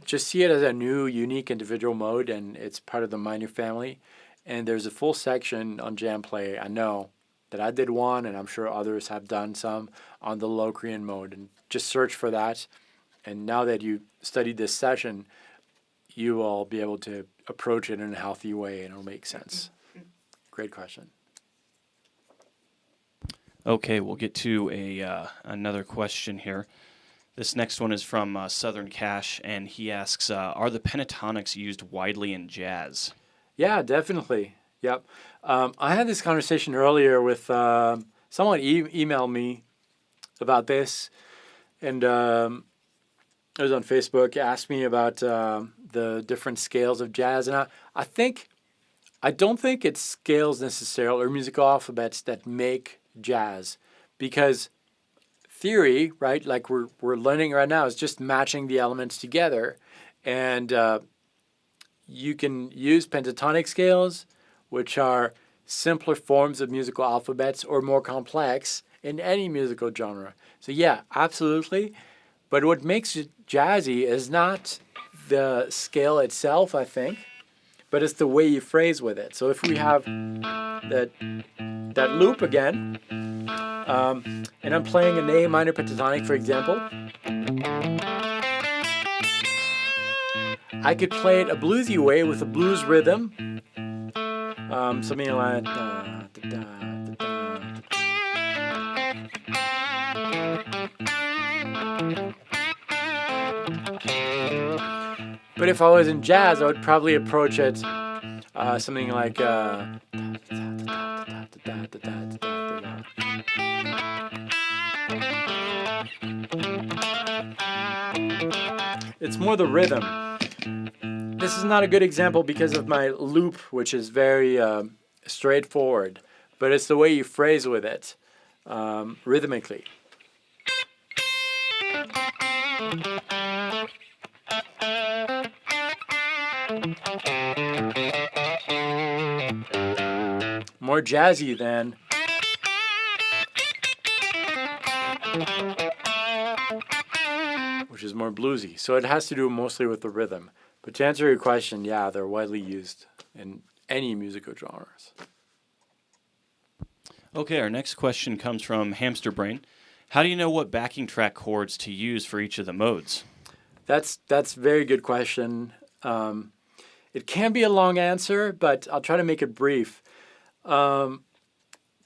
just see it as a new, unique, individual mode, and it's part of the minor family. And there's a full section on Jam Play, I know, that I did one, and I'm sure others have done some, on the Locrian mode. And just search for that. And now that you studied this session, you will be able to approach it in a healthy way, and it'll make sense. Great question. Okay, we'll get to another question here. This next one is from Southern Cash, and he asks, are the pentatonics used widely in jazz? Yeah, definitely. Yep. I had this conversation earlier with someone emailed me about this, and it was on Facebook, asked me about the different scales of jazz. And I don't think it's scales necessarily or musical alphabets that make jazz, because theory, right, like we're learning right now, is just matching the elements together. And you can use pentatonic scales, which are simpler forms of musical alphabets, or more complex in any musical genre. So yeah, absolutely. But what makes it jazzy is not the scale itself, I think, but it's the way you phrase with it. So if we have that loop again, and I'm playing an A minor pentatonic, for example, I could play it a bluesy way with a blues rhythm, something like da, da, da, da, da. But if I was in jazz, I would probably approach it something like it's more the rhythm. This is not a good example because of my loop, which is very straightforward, but it's the way you phrase with it rhythmically. More jazzy than which is more bluesy. So it has to do mostly with the rhythm. But to answer your question, yeah, they're widely used in any musical genres. Okay, our next question comes from Hamster Brain. How do you know what backing track chords to use for each of the modes? That's a very good question. It can be a long answer, but I'll try to make it brief. Can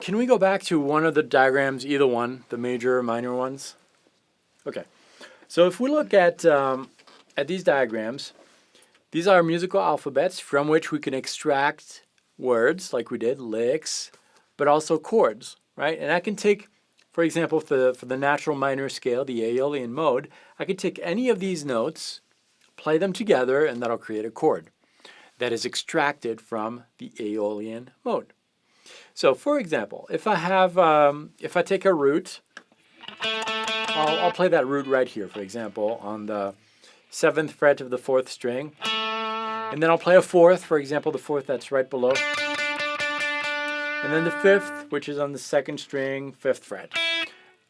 we go back to one of the diagrams, either one, the major or minor ones? Okay. So if we look at these diagrams, these are musical alphabets from which we can extract words, like we did, licks, but also chords, right? And I can take, for example, for the natural minor scale, the Aeolian mode, I could take any of these notes, play them together, and that'll create a chord that is extracted from the Aeolian mode. So, for example, if I take a root, I'll play that root right here, for example, on the 7th fret of the 4th string. And then I'll play a 4th, for example, the 4th that's right below. And then the 5th, which is on the 2nd string, 5th fret.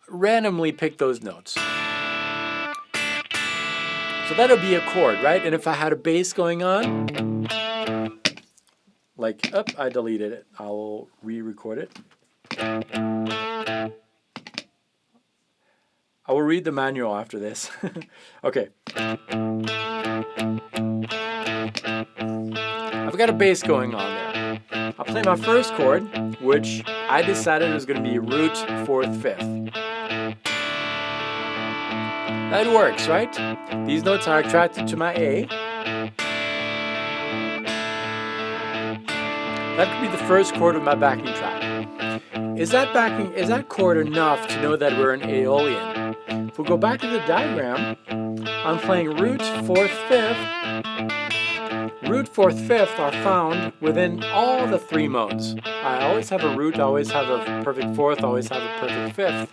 Randomly pick those notes. So that'll be a chord, right? And if I had a bass going on, like, I deleted it. I'll re-record it. I will read the manual after this. Okay. I've got a bass going on there. I'll play my first chord, which I decided was going to be root 4th 5th. That works, right? These notes are attracted to my A. That could be the first chord of my backing track. Is that chord enough to know that we're an Aeolian? If we go back to the diagram, I'm playing root 4th 5th. Root 4th 5th are found within all the 3 modes. I always have a root, I always have a perfect 4th, I always have a perfect 5th.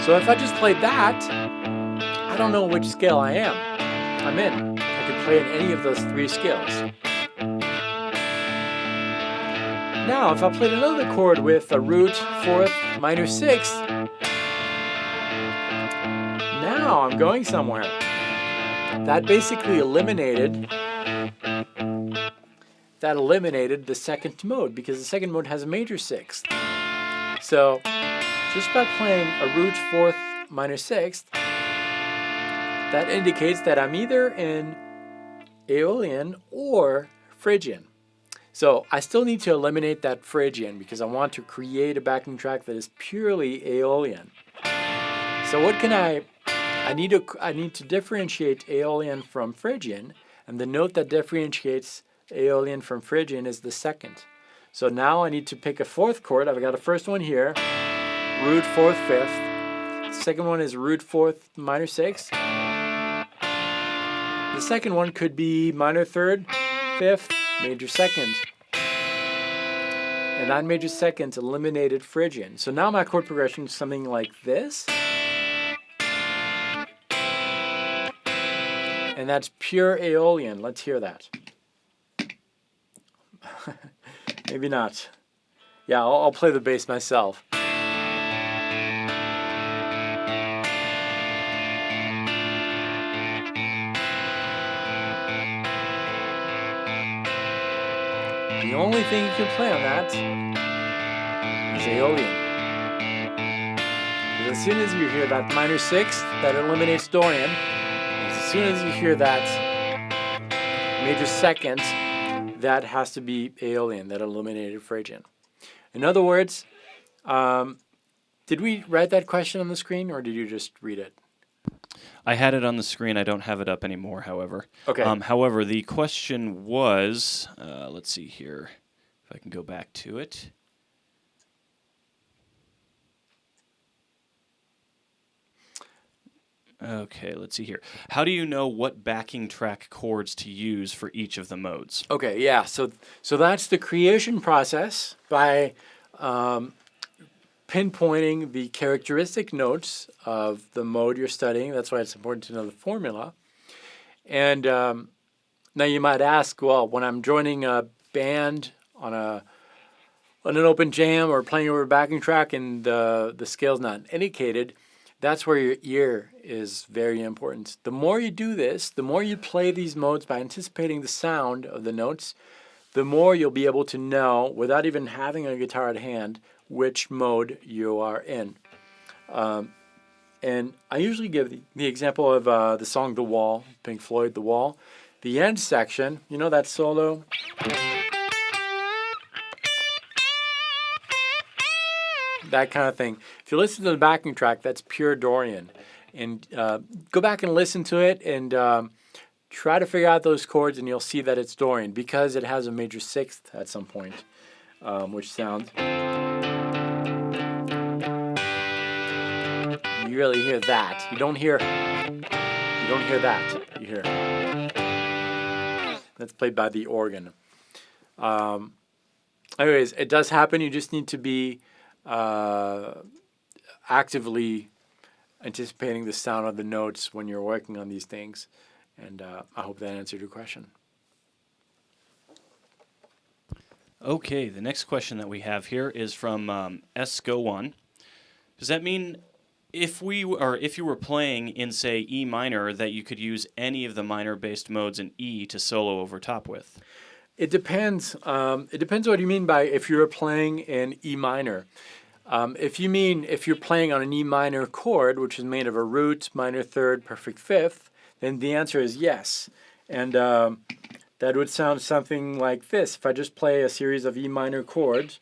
So if I just played that, I don't know which scale I'm in. I could play in any of those 3 scales. Now, if I played another chord with a root 4th minor 6th, now I'm going somewhere. That basically eliminated the second mode, because the second mode has a major 6th. So, just by playing a root 4th minor 6th, that indicates that I'm either in Aeolian or Phrygian. So I still need to eliminate that Phrygian because I want to create a backing track that is purely Aeolian. So what can I need to differentiate Aeolian from Phrygian, and the note that differentiates Aeolian from Phrygian is the 2nd. So now I need to pick a 4th chord. I've got a first one here, root 4th 5th. The second one is root 4th minor 6th. The second one could be minor 3rd, 5th, major 2nd. And that major 2nd eliminated Phrygian. So now my chord progression is something like this. And that's pure Aeolian. Let's hear that. Maybe not. Yeah, I'll play the bass myself. The only thing you can play on that is Aeolian. Because as soon as you hear that minor 6th, that eliminates Dorian. As soon as you hear that major 2nd, that has to be Aeolian, that eliminated Phrygian. In other words, did we write that question on the screen, or did you just read it? I had it on the screen. I don't have it up anymore, however. Okay. However, the question was, let's see here, if I can go back to it. Okay, let's see here. How do you know what backing track chords to use for each of the modes? Okay, yeah. So that's the creation process by pinpointing the characteristic notes of the mode you're studying. That's why it's important to know the formula. And now you might ask, well, when I'm joining a band on an open jam or playing over a backing track and the scale's not indicated, that's where your ear is very important. The more you do this, the more you play these modes by anticipating the sound of the notes, the more you'll be able to know, without even having a guitar at hand, which mode you are in. And I usually give the example of the song The Wall, Pink Floyd, The Wall. The end section, you know that solo? That kind of thing. If you listen to the backing track, that's pure Dorian. And go back and listen to it and try to figure out those chords, and you'll see that it's Dorian because it has a major 6th at some point, which sounds... You really hear that. You don't hear that. You hear. That's played by the organ. Anyways, it does happen. You just need to be actively anticipating the sound of the notes when you're working on these things. And I hope that answered your question. Okay, the next question that we have here is from Esco1. Does that mean if you were playing in, say, E minor, that you could use any of the minor-based modes in E to solo over top with? It depends. It depends what you mean by if you're playing in E minor. If you're playing on an E minor chord, which is made of a root, minor third, perfect fifth, then the answer is yes. And that would sound something like this. If I just play a series of E minor chords.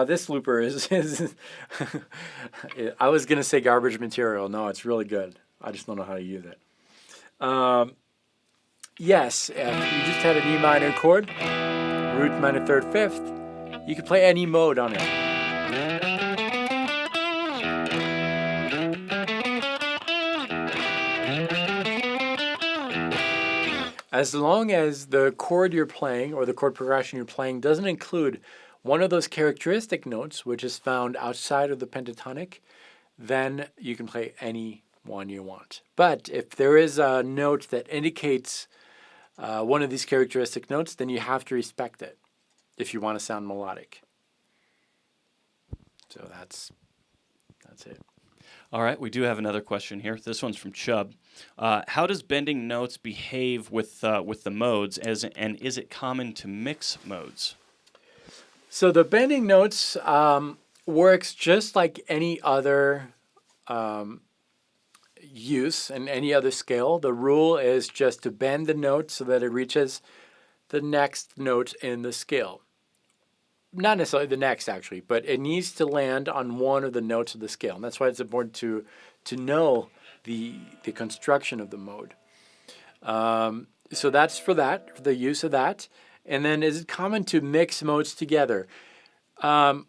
This looper is I was going to say garbage material. No, it's really good. I just don't know how to use it. Yes, if you just had an E minor chord, root, minor third, fifth, you could play any mode on it. As long as the chord you're playing or the chord progression you're playing doesn't include one of those characteristic notes, which is found outside of the pentatonic, then you can play any one you want. But if there is a note that indicates one of these characteristic notes, then you have to respect it if you want to sound melodic. So that's it. All right, we do have another question here. This one's from Chubb. How does bending notes behave with the modes, and is it common to mix modes? So the bending notes works just like any other use and any other scale. The rule is just to bend the note so that it reaches the next note in the scale. Not necessarily the next, actually, but it needs to land on one of the notes of the scale. And that's why it's important to know the construction of the mode. So that's for the use of that. And then is it common to mix modes together? It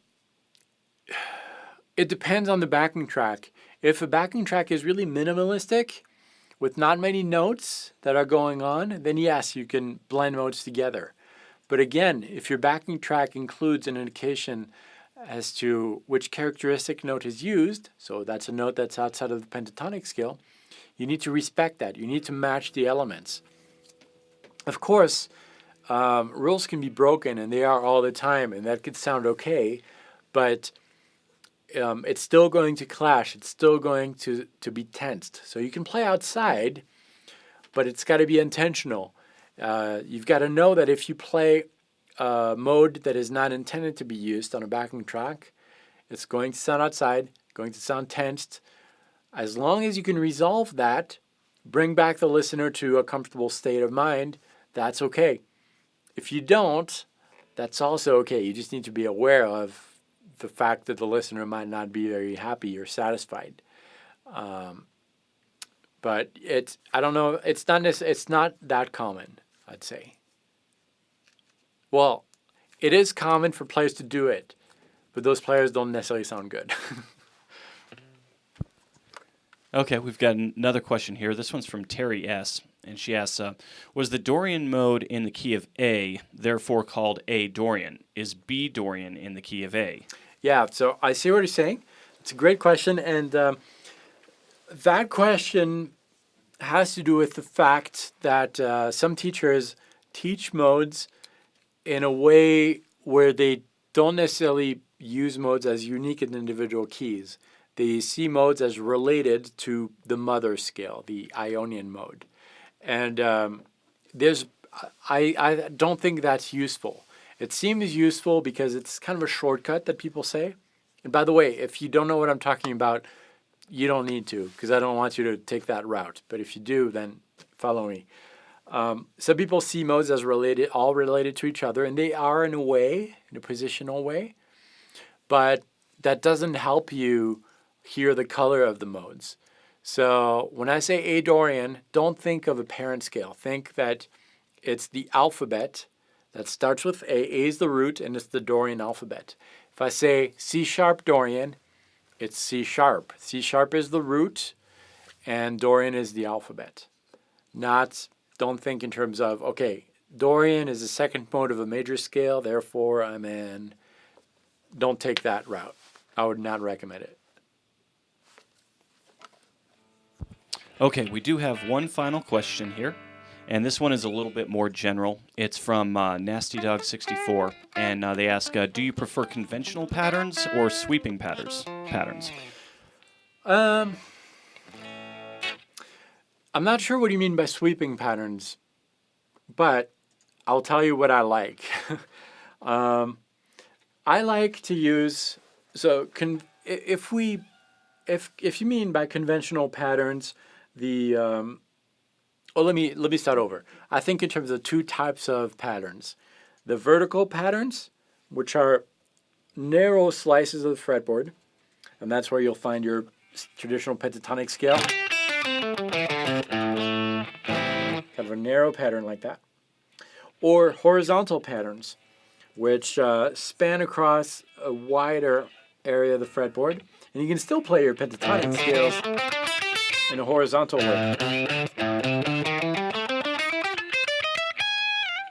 depends on the backing track. If a backing track is really minimalistic with not many notes that are going on, then yes, you can blend modes together. But again, if your backing track includes an indication as to which characteristic note is used, so that's a note that's outside of the pentatonic scale, you need to respect that. You need to match the elements. Of course, rules can be broken, and they are all the time, and that could sound okay, but it's still going to clash. It's still going to be tensed. So you can play outside, but it's got to be intentional. You've got to know that if you play a mode that is not intended to be used on a backing track, it's going to sound outside, going to sound tensed. As long as you can resolve that, bring back the listener to a comfortable state of mind, that's okay. If you don't, that's also okay. You just need to be aware of the fact that the listener might not be very happy or satisfied. But I don't know, it's not that common, I'd say. Well, it is common for players to do it, but those players don't necessarily sound good. Okay, we've got another question here. This one's from Terry S., and she asks, was the Dorian mode in the key of A, therefore called A Dorian? Is B Dorian in the key of A? Yeah, so I see what you're saying. It's a great question, and that question has to do with the fact that some teachers teach modes in a way where they don't necessarily use modes as unique and individual keys. They see modes as related to the mother scale, the Ionian mode. And I don't think that's useful. It seems useful because it's kind of a shortcut that people say. And by the way, if you don't know what I'm talking about, you don't need to, because I don't want you to take that route. But if you do, then follow me. Some people see modes as related, all related to each other, and they are in a way, in a positional way. But that doesn't help you hear the color of the modes. So when I say A Dorian, don't think of a parent scale. Think that it's the alphabet that starts with A. A is the root, and it's the Dorian alphabet. If I say C sharp Dorian, it's C sharp. C sharp is the root, and Dorian is the alphabet. Don't think in terms of, okay, Dorian is the second mode of a major scale, therefore I'm in. Don't take that route. I would not recommend it. Okay, we do have one final question here, and this one is a little bit more general. It's from Nasty Dog 64, and they ask, do you prefer conventional patterns or sweeping patterns? Um, I'm not sure what you mean by sweeping patterns, but I'll tell you what I like. I like to use if you mean by conventional patterns, the let me start over. I think in terms of two types of patterns, the vertical patterns, which are narrow slices of the fretboard, and that's where you'll find your traditional pentatonic scale, kind of a narrow pattern like that, or horizontal patterns, which span across a wider area of the fretboard, and you can still play your pentatonic scales in a horizontal way.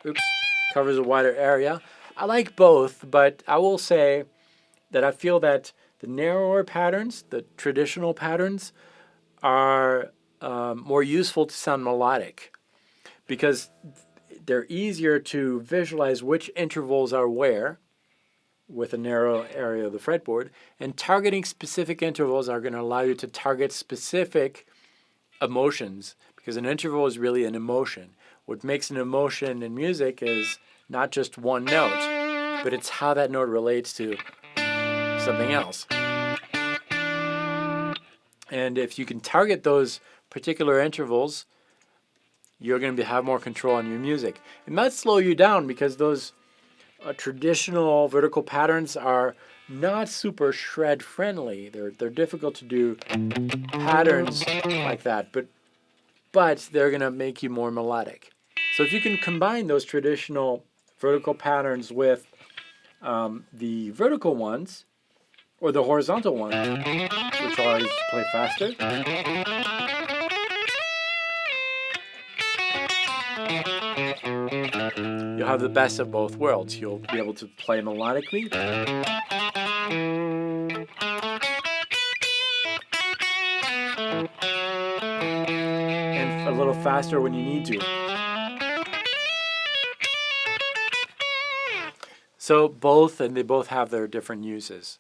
Oops, covers a wider area. I like both, but I will say that I feel that the narrower patterns, the traditional patterns, are more useful to sound melodic because they're easier to visualize which intervals are where with a narrow area of the fretboard, and targeting specific intervals are going to allow you to target specific emotions because an interval is really an emotion. What makes an emotion in music is not just one note, but it's how that note relates to something else. And if you can target those particular intervals, you're going to have more control on your music. It might slow you down because those traditional vertical patterns are not super shred friendly. They're difficult to do patterns like that, but they're going to make you more melodic. So if you can combine those traditional vertical patterns with the vertical ones or the horizontal ones, which allow you to play faster, you'll have the best of both worlds. You'll be able to play melodically and a little faster when you need to. So they both have their different uses.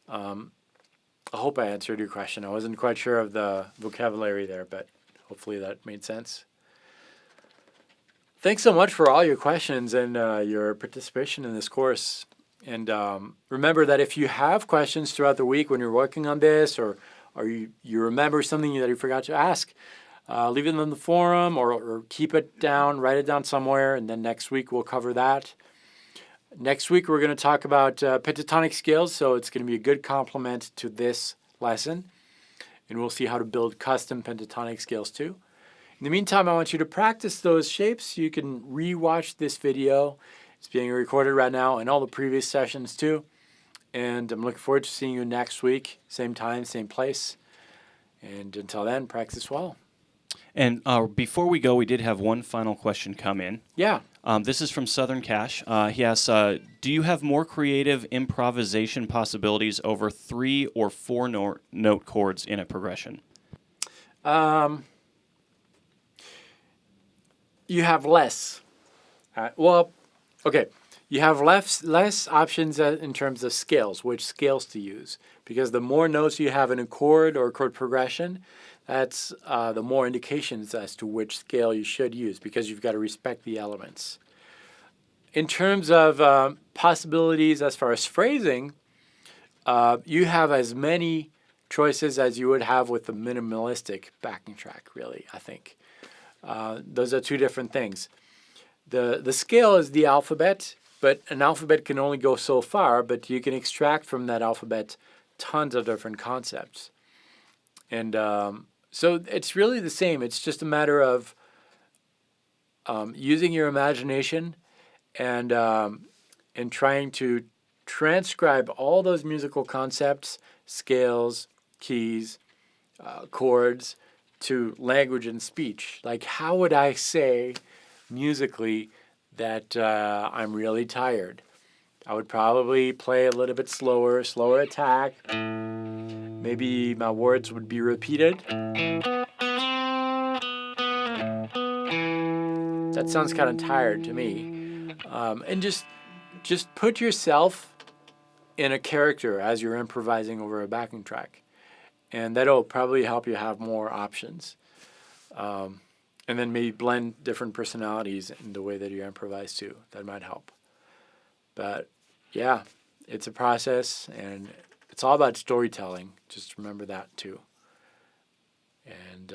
I hope I answered your question. I wasn't quite sure of the vocabulary there, but hopefully that made sense. Thanks so much for all your questions and your participation in this course. And remember that if you have questions throughout the week when you're working on this, or you remember something that you forgot to ask, leave it in the forum or keep it down, write it down somewhere, and then next week we'll cover that. Next week we're going to talk about pentatonic scales, so it's going to be a good complement to this lesson. And we'll see how to build custom pentatonic scales too. In the meantime, I want you to practice those shapes. You can re-watch this video. It's being recorded right now and all the previous sessions too. And I'm looking forward to seeing you next week. Same time, same place. And until then, practice well. And before we go, we did have one final question come in. Yeah. This is from Southern Cash. He asks, do you have more creative improvisation possibilities over 3 or 4 note chords in a progression? You have less. Okay. You have less options in terms of scales, which scales to use. Because the more notes you have in a chord or chord progression, that's the more indications as to which scale you should use, because you've got to respect the elements. In terms of possibilities as far as phrasing, you have as many choices as you would have with the minimalistic backing track, really, I think. Those are two different things. The scale is the alphabet, but an alphabet can only go so far, but you can extract from that alphabet tons of different concepts. And so it's really the same. It's just a matter of using your imagination and trying to transcribe all those musical concepts, scales, keys, chords, to language and speech. Like, how would I say musically that I'm really tired? I would probably play a little bit slower attack. Maybe my words would be repeated. That sounds kind of tired to me. And just put yourself in a character as you're improvising over a backing track, and that'll probably help you have more options. And then maybe blend different personalities in the way that you improvise too. That might help. But yeah, it's a process, and it's all about storytelling. Just remember that too. And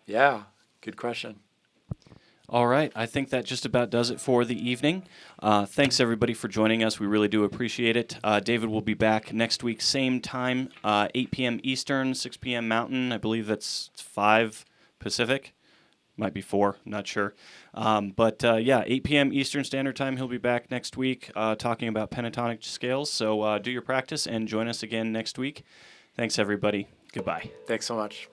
yeah, good question. All right. I think that just about does it for the evening. Thanks, everybody, for joining us. We really do appreciate it. David will be back next week, same time, 8 p.m. Eastern, 6 p.m. Mountain. I believe that's 5 Pacific. Might be 4, not sure. But yeah, 8 p.m. Eastern Standard Time. He'll be back next week talking about pentatonic scales. So do your practice and join us again next week. Thanks, everybody. Goodbye. Thanks so much.